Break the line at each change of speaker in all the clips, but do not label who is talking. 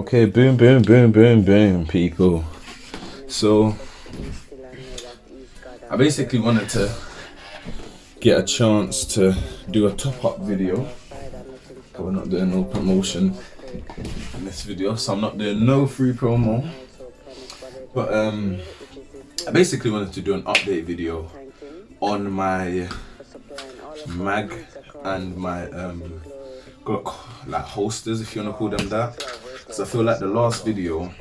Okay, boom, boom, boom, boom, boom, people. So, I basically wanted to get a chance to do a top-up video. But we're not doing no promotion in this video, so I'm not doing no free promo. But I basically wanted to do an update video on my mag and my Glock, like holsters, if you want to call them that. So I feel like the last video,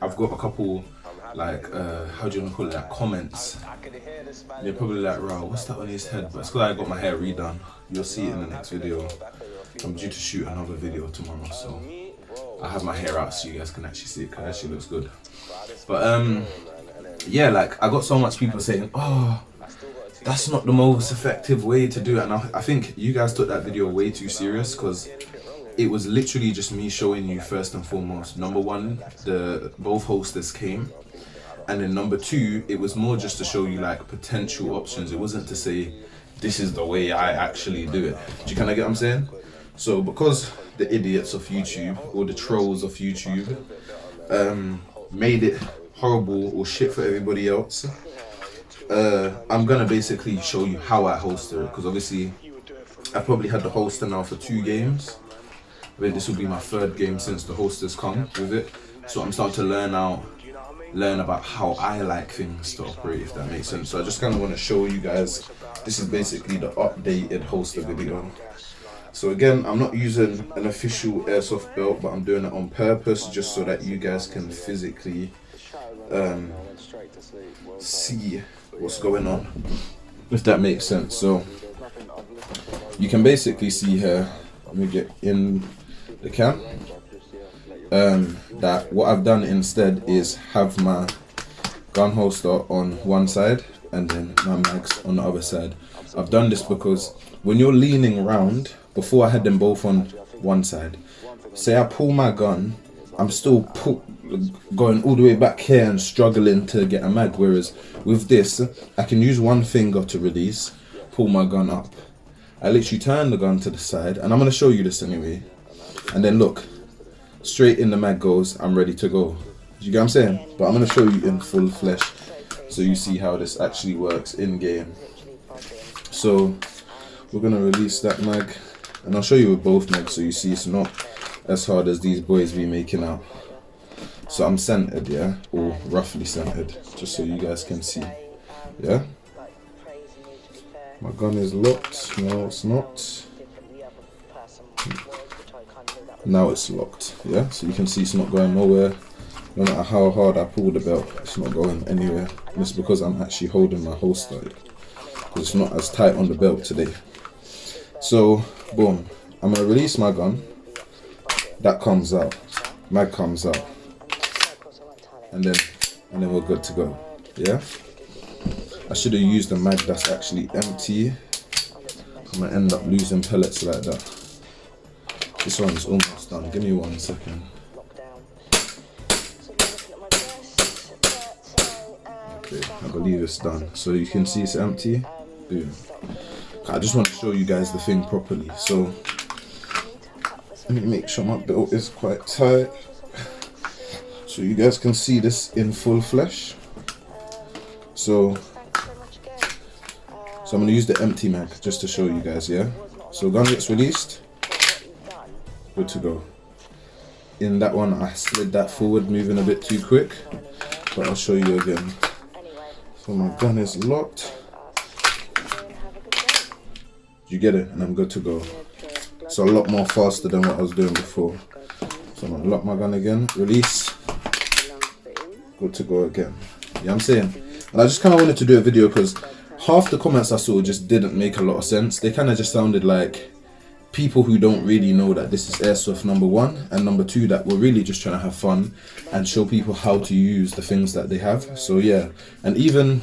I've got a couple like how do you want to call it, like comments. You're probably like, "Wow, what's that on his head?" But it's because I got my hair redone. You'll see it in the next video. I'm due to shoot another video tomorrow, so I have my hair out so you guys can actually see it, because it actually looks good. But yeah, like I got so much people saying, "Oh, that's not the most effective way to do it," and I think you guys took that video way too serious, because it was literally just me showing you first and foremost. Number one, both holsters came, and then number two, it was more just to show you like potential options. It wasn't to say this is the way I actually do it. Do you kind of get what I'm saying? So because the idiots of YouTube or the trolls of YouTube made it horrible or shit for everybody else, I'm gonna basically show you how I holster it, because obviously I probably had the holster now for 2 games. I mean, this will be my 3rd game since the holsters come with it, so I'm starting to learn about how I like things to operate, if that makes sense. So I just kind of want to show you guys. This is basically the updated holster video. So again, I'm not using an official Airsoft belt, but I'm doing it on purpose just so that you guys can physically see what's going on, if that makes sense. So you can basically see here, let me get in the cam, that what I've done instead is have my gun holster on one side and then my mags on the other side. I've done this because when you're leaning around, before I had them both on one side, say I pull my gun, I'm still going all the way back here and struggling to get a mag, whereas with this, I can use one finger to release, pull my gun up. I literally turn the gun to the side, and I'm going to show you this anyway, and then look, straight in the mag goes, I'm ready to go. You get what I'm saying? But I'm going to show you in full flesh so you see how this actually works in game. So we're going to release that mag, and I'll show you with both mags so you see it's not as hard as these boys be making out. So I'm centered, yeah, or roughly centered, just so you guys can see. Yeah, my gun is locked. No, it's not. Now it's locked. Yeah, so you can see it's not going nowhere. No matter how hard I pull the belt, it's not going anywhere. And it's because I'm actually holding my holster, because it's not as tight on the belt today. So boom, I'm gonna release my gun. That comes out, mag comes out, and then we're good to go. Yeah, I should have used a mag that's actually empty. I'm gonna end up losing pellets like that. This one's almost done. Give me 1 second. Okay, I believe it's done. So you can see it's empty. Boom. I just want to show you guys the thing properly. So let me make sure my belt is quite tight so you guys can see this in full flesh. So I'm going to use the empty mag just to show you guys, yeah? So gun gets released, good to go. In that one I slid that forward, moving a bit too quick, but I'll show you again. So my gun is locked. You get it? And I'm good to go. It's a lot more faster than what I was doing before. So I'm gonna lock my gun again, release, good to go again. You know what I'm saying? And I just kind of wanted to do a video because half the comments I saw just didn't make a lot of sense. They kind of just sounded like people who don't really know that this is Airsoft, number one, and number two, that we're really just trying to have fun and show people how to use the things that they have. So yeah, and even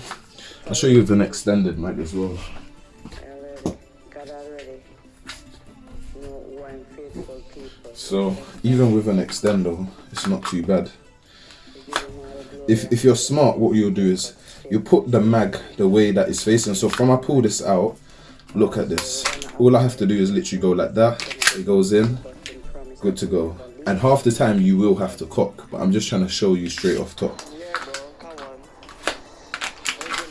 I'll show you with an extended mag as well. So even with an extender, it's not too bad. If you're smart, what you'll do is you put the mag the way that it's facing. So from I pull this out, look at this. All I have to do is literally go like that. It goes in, good to go. and half the time you will have to cock, but I'm just trying to show you straight off top.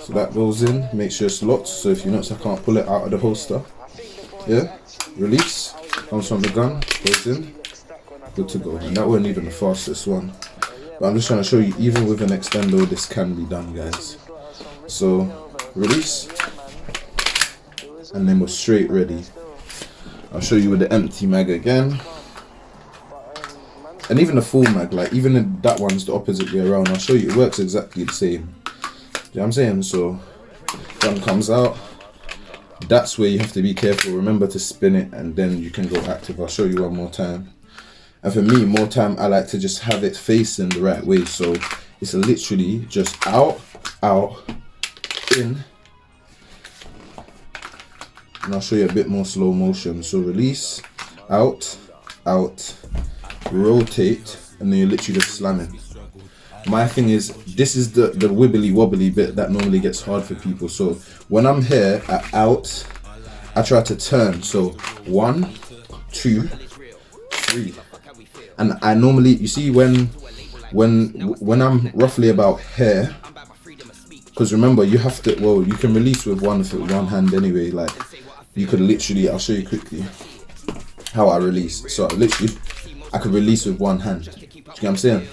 So that goes in, make sure it's locked, so if you notice I can't pull it out of the holster. Yeah, release, comes from the gun, goes in, good to go. And that wasn't even the fastest one, but I'm just trying to show you, even with an extendo, this can be done, guys. So release, and then we're straight ready. I'll show you with the empty mag again. And even the full mag, like even if that one's the opposite way around, I'll show you, it works exactly the same. You know what I'm saying? So gun comes out, that's where you have to be careful. Remember to spin it and then you can go active. I'll show you one more time. And for me, more time, I like to just have it facing the right way. So it's literally just out, out, in. And I'll show you a bit more slow motion. So release, out, out, rotate, and then you're literally just slamming. My thing is, this is the wibbly wobbly bit that normally gets hard for people. So when I'm here at out, I try to turn. So 1, 2, 3. And I normally, you see when I'm roughly about here, because remember you have to, well, you can release with one hand anyway. Like you could literally, I'll show you quickly how I release. So I could release with one hand. Do you get what I'm saying?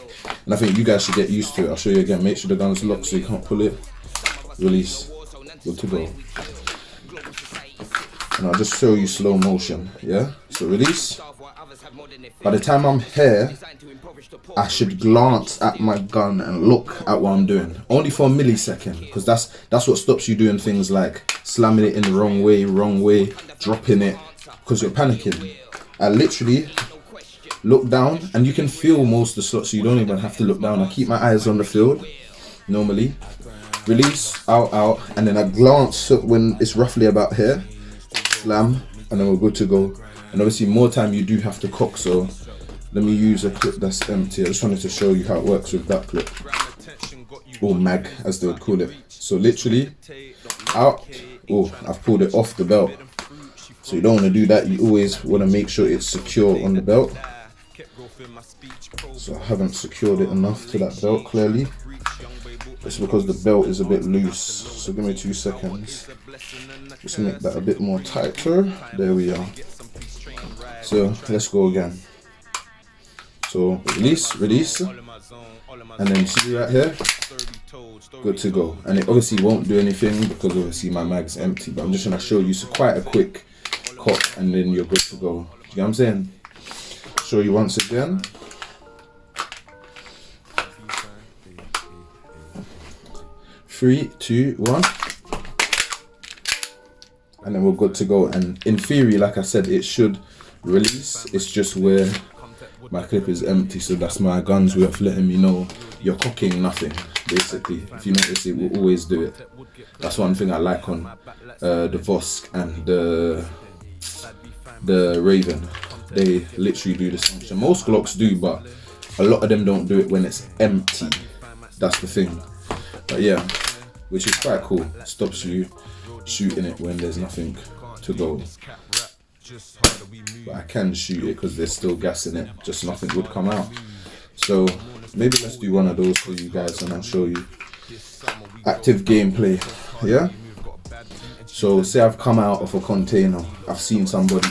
And I think you guys should get used to it. I'll show you again. Make sure the gun's locked so you can't pull it. Release. Good to go. And I'll just show you slow motion. Yeah? So release. By the time I'm here, I should glance at my gun and look at what I'm doing. Only for a millisecond. Because that's what stops you doing things like slamming it in the wrong way, dropping it. Because you're panicking. I literally look down and you can feel most of the slots, so you don't even have to look down. I keep my eyes on the field normally. Release, out, out, and then I glance when it's roughly about here, slam, and then we're good to go. And obviously more time you do have to cock, so let me use a clip that's empty. I just wanted to show you how it works with that clip, or mag as they would call it. So literally out. Oh, I've pulled it off the belt, so you don't want to do that. You always want to make sure it's secure on the belt. So I haven't secured it enough to that belt, clearly. It's because the belt is a bit loose. So give me 2 seconds. Just make that a bit more tighter. There we are. So let's go again. So release, release. And then see right here, good to go. And it obviously won't do anything because obviously my mag's empty. But I'm just going to show you quite a quick cock and then you're good to go. You know what I'm saying? Show you once again. 3, 2, 1, and then we're good to go. And in theory, like I said, it should release. It's just where my clip is empty, so that's my gun's way of letting me know you're cocking nothing. Basically, if you notice, it will always do it. That's one thing I like on the Vosk and the Raven. They literally do this function. Most Glocks do, but a lot of them don't do it when it's empty. That's the thing. But yeah, which is quite cool. Stops you shooting it when there's nothing to go. But I can shoot it because there's still gas in it, just nothing would come out. So maybe let's do one of those for you guys and I'll show you active gameplay. Yeah? So say I've come out of a container, I've seen somebody,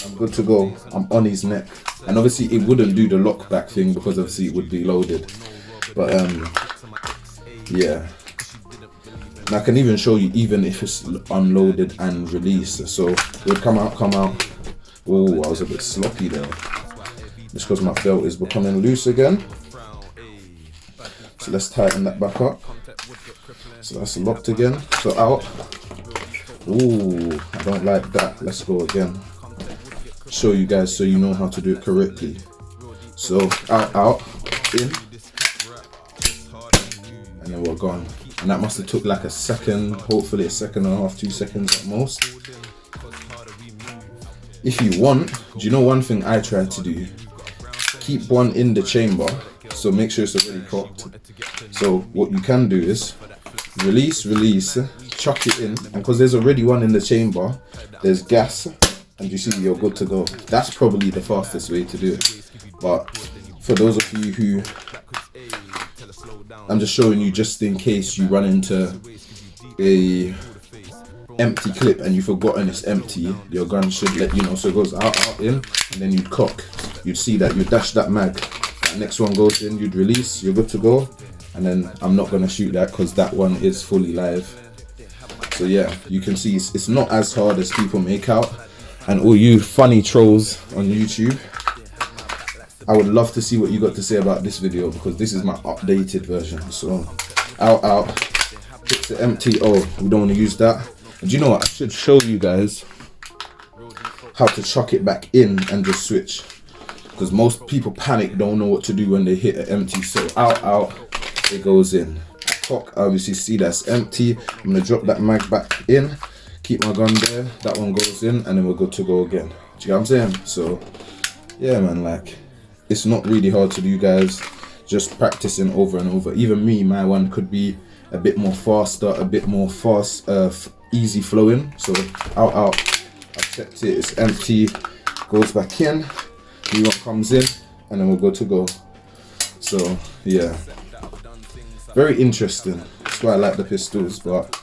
I'm good to go, I'm on his neck. And obviously it wouldn't do the lock back thing because obviously it would be loaded. But yeah. And I can even show you even if it's unloaded and released. So it would come out. Oh, I was a bit sloppy there. Just because my belt is becoming loose again. So let's tighten that back up. So that's locked again. So out. Ooh, I don't like that. Let's go again. Show you guys so you know how to do it correctly. So out, in, and then we're gone. And that must have took like a second, hopefully a second and a half, 2 seconds at most. If you want, do you know one thing I try to do? Keep one in the chamber, so make sure it's already cocked. So what you can do is release, chuck it in, and because there's already one in the chamber, there's gas, and you see you're good to go. That's probably the fastest way to do it. But for those of you who, I'm just showing you just in case you run into a empty clip and you've forgotten it's empty, your gun should let you know. So it goes out, in, and then you'd cock. You'd see that you dash that mag. That next one goes in, you'd release, you're good to go. And then I'm not gonna shoot that because that one is fully live. So yeah, you can see it's not as hard as people make out. And all you funny trolls on YouTube, I would love to see what you got to say about this video, because this is my updated version. So out, it's empty. Oh, we don't want to use that. And do you know what? I should show you guys how to chuck it back in and just switch, because most people panic, don't know what to do when they hit an empty. So out, it goes in. Cock, obviously see that's empty. I'm gonna drop that mag back in, keep my gun there, that one goes in, and then we're good to go again. Do you know what I'm saying? So yeah man, like, it's not really hard to do, guys. Just practicing over and over. Even me, my one could be a bit more faster, a bit more easy flowing. So out, I've checked it, it's empty, goes back in, new one comes in, and then we're good to go. So yeah, very interesting. That's why I like the pistols. But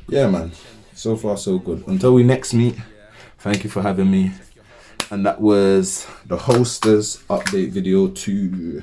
yeah man, so far so good. Until we next meet, thank you for having me. And that was the holsters update video 2.